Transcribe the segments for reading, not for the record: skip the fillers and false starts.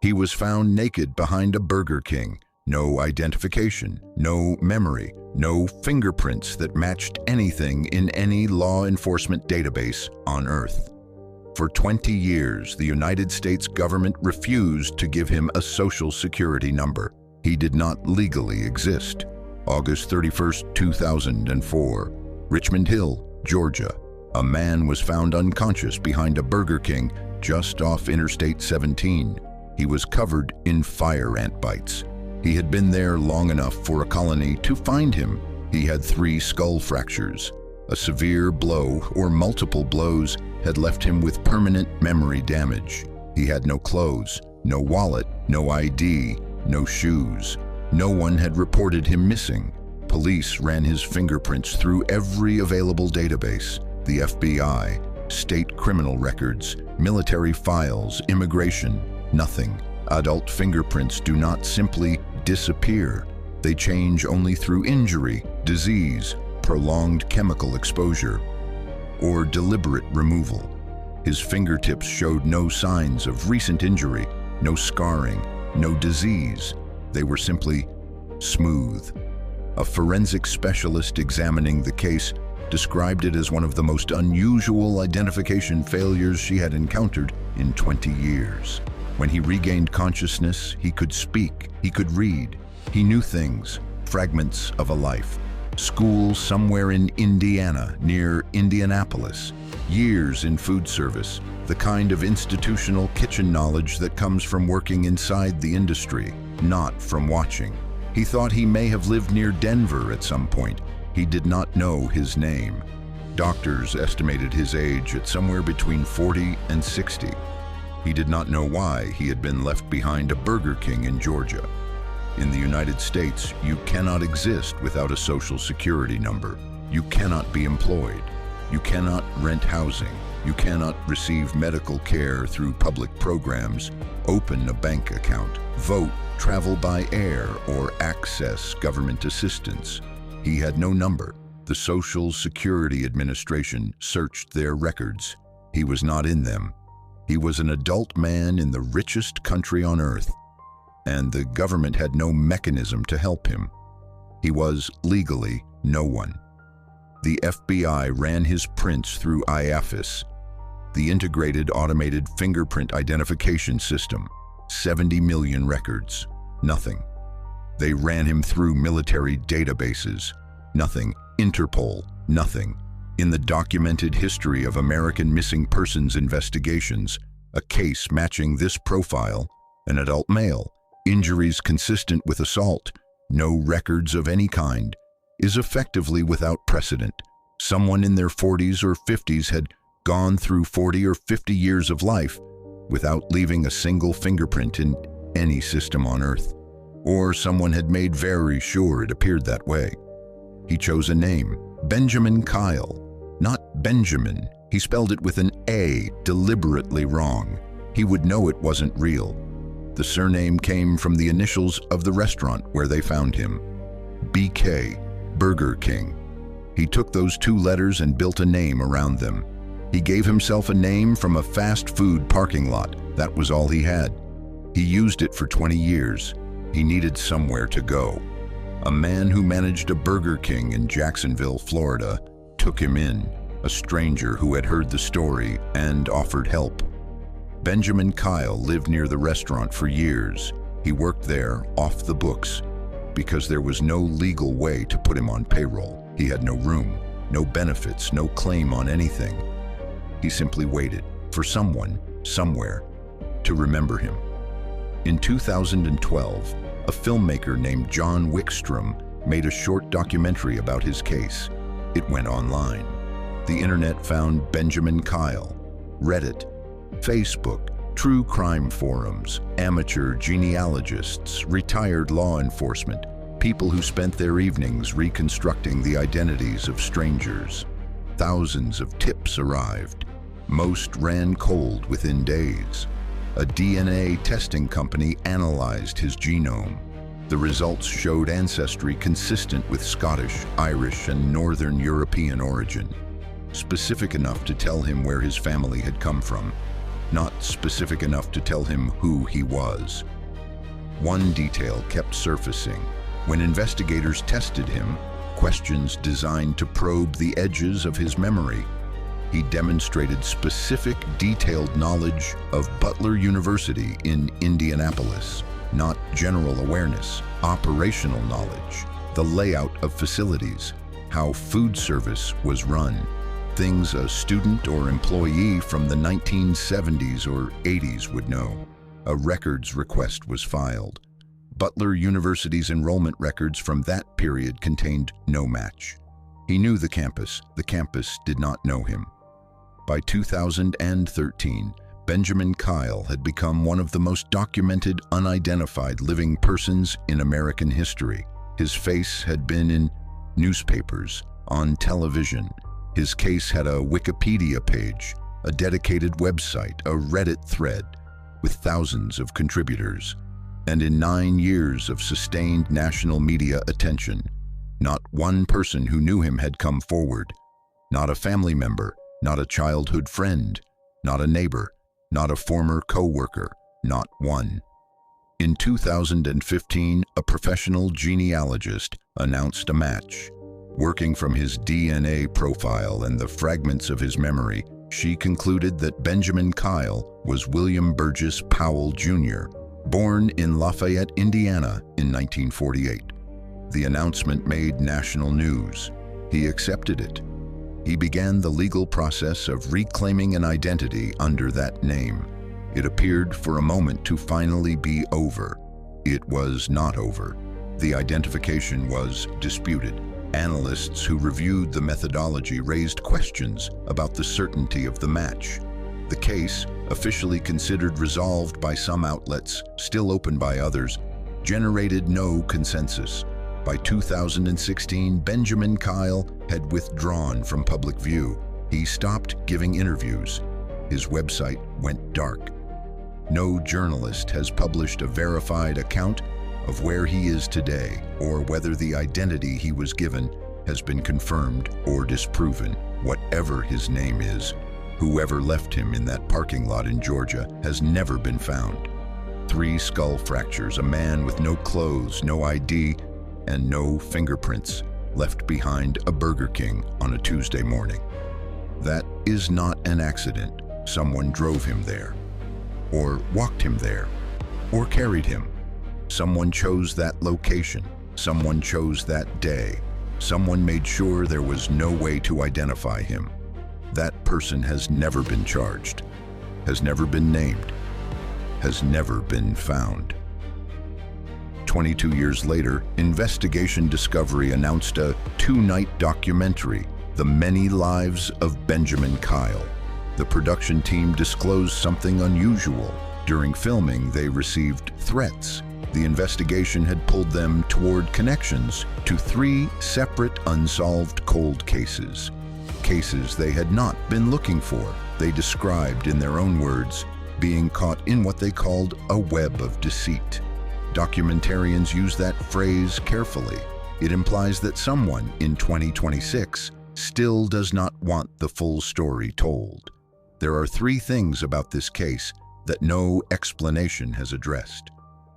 He was found naked behind a Burger King. No identification, no memory, no fingerprints that matched anything in any law enforcement database on Earth. For 20 years, the United States government refused to give him a social security number. He did not legally exist. August 31, 2004, Richmond Hill, Georgia. A man was found unconscious behind a Burger King just off Interstate 17. He was covered in fire ant bites. He had been there long enough for a colony to find him. He had 3 skull fractures. A severe blow or multiple blows had left him with permanent memory damage. He had no clothes, no wallet, no ID, no shoes. No one had reported him missing. Police ran his fingerprints through every available database: the FBI, state criminal records, military files, immigration. Nothing. Adult fingerprints do not simply disappear. They change only through injury, disease, prolonged chemical exposure, or deliberate removal. His fingertips showed no signs of recent injury, no scarring, no disease. They were simply smooth. A forensic specialist examining the case described it as one of the most unusual identification failures she had encountered in 20 years. When he regained consciousness, he could speak, he could read. He knew things, fragments of a life. School somewhere in Indiana, near Indianapolis. Years in food service, the kind of institutional kitchen knowledge that comes from working inside the industry, not from watching. He thought he may have lived near Denver at some point. He did not know his name. Doctors estimated his age at somewhere between 40 and 60. He did not know why he had been left behind a Burger King in Georgia. In the United States, you cannot exist without a social security number. You cannot be employed. You cannot rent housing. You cannot receive medical care through public programs, open a bank account, vote, travel by air, or access government assistance. He had no number. The Social Security Administration searched their records. He was not in them. He was an adult man in the richest country on earth, and the government had no mechanism to help him. He was legally no one. The FBI ran his prints through IAFIS, the Integrated Automated Fingerprint Identification System. 70 million records. Nothing. They ran him through military databases. Nothing. Interpol. Nothing. In the documented history of American missing persons investigations, a case matching this profile, an adult male, injuries consistent with assault, no records of any kind, is effectively without precedent. Someone in their 40s or 50s had gone through 40 or 50 years of life without leaving a single fingerprint in any system on Earth. Or someone had made very sure it appeared that way. He chose a name, Benjamin Kyle. Not Benjamin. He spelled it with an A, deliberately wrong. He would know it wasn't real. The surname came from the initials of the restaurant where they found him. BK, Burger King. He took those 2 letters and built a name around them. He gave himself a name from a fast food parking lot. That was all he had. He used it for 20 years. He needed somewhere to go. A man who managed a Burger King in Jacksonville, Florida, took him in, a stranger who had heard the story and offered help. Benjamin Kyle lived near the restaurant for years. He worked there off the books because there was no legal way to put him on payroll. He had no room, no benefits, no claim on anything. He simply waited for someone, somewhere, to remember him. In 2012, a filmmaker named John Wickstrom made a short documentary about his case. It went online. The internet found Benjamin Kyle, Reddit, Facebook, true crime forums, amateur genealogists, retired law enforcement, people who spent their evenings reconstructing the identities of strangers. Thousands of tips arrived. Most ran cold within days. A DNA testing company analyzed his genome. The results showed ancestry consistent with Scottish, Irish, and Northern European origin, specific enough to tell him where his family had come from. not specific enough to tell him who he was. One detail kept surfacing. When investigators tested him, questions designed to probe the edges of his memory, he demonstrated specific, detailed knowledge of Butler University in Indianapolis, not general awareness, operational knowledge, the layout of facilities, how food service was run, things a student or employee from the 1970s or 80s would know. A records request was filed. Butler University's enrollment records from that period contained no match. He knew the campus did not know him. By 2013, Benjamin Kyle had become one of the most documented, unidentified living persons in American history. His face had been in newspapers, on television. His case had a Wikipedia page, a dedicated website, a Reddit thread with thousands of contributors. And in 9 years of sustained national media attention, not one person who knew him had come forward. Not a family member, not a childhood friend, not a neighbor, not a former co-worker, not one. In 2015, a professional genealogist announced a match. Working from his DNA profile and the fragments of his memory, she concluded that Benjamin Kyle was William Burgess Powell, Jr., born in Lafayette, Indiana in 1948. The announcement made national news. He accepted it. He began the legal process of reclaiming an identity under that name. It appeared for a moment to finally be over. It was not over. The identification was disputed. Analysts who reviewed the methodology raised questions about the certainty of the match. The case, officially considered resolved by some outlets, still open by others, generated no consensus. By 2016, Benjamin Kyle had withdrawn from public view. He stopped giving interviews. His website went dark. No journalist has published a verified account of where he is today or whether the identity he was given has been confirmed or disproven. Whatever his name is, whoever left him in that parking lot in Georgia has never been found. 3 skull fractures, a man with no clothes, no ID, and no fingerprints left behind a Burger King on a Tuesday morning. That is not an accident. Someone drove him there, or walked him there, or carried him. Someone chose that location. Someone chose that day. Someone made sure there was no way to identify him. That person has never been charged, has never been named, has never been found. 22 years later, Investigation Discovery announced a 2-night documentary, The Many Lives of Benjamin Kyle. The production team disclosed something unusual. During filming, they received threats. The investigation had pulled them toward connections to 3 separate unsolved cold cases. Cases they had not been looking for. They described, in their own words, being caught in what they called a web of deceit. Documentarians use that phrase carefully. It implies that someone in 2026 still does not want the full story told. There are 3 things about this case that no explanation has addressed.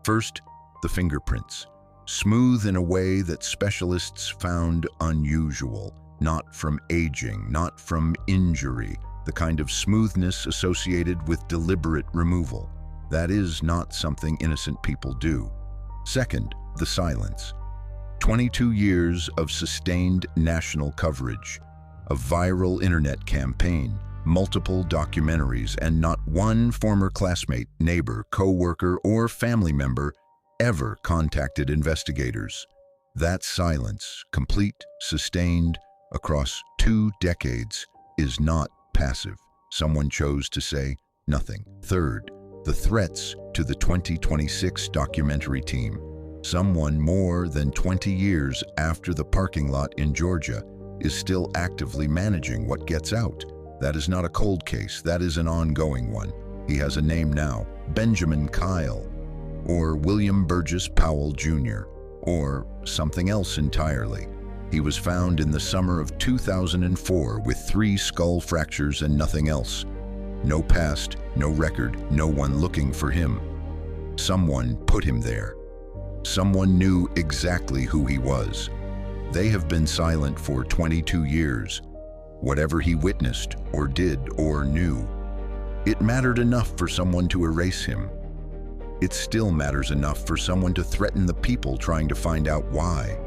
First, the fingerprints. Smooth in a way that specialists found unusual. Not from aging, not from injury, the kind of smoothness associated with deliberate removal. That is not something innocent people do. Second, the silence. 22 years of sustained national coverage, a viral internet campaign, multiple documentaries, and not one former classmate, neighbor, co-worker, or family member ever contacted investigators. That silence, complete, sustained, across 2 decades, is not passive. Someone chose to say nothing. Third, the threats to the 2026 documentary team. Someone more than 20 years after the parking lot in Georgia is still actively managing what gets out. That is not a cold case, that is an ongoing one. He has a name now, Benjamin Kyle, or William Burgess Powell, Jr., or something else entirely. He was found in the summer of 2004 with 3 skull fractures and nothing else. No past, no record, no one looking for him. Someone put him there. Someone knew exactly who he was. They have been silent for 22 years. Whatever he witnessed, or did, or knew, it mattered enough for someone to erase him. It still matters enough for someone to threaten the people trying to find out why.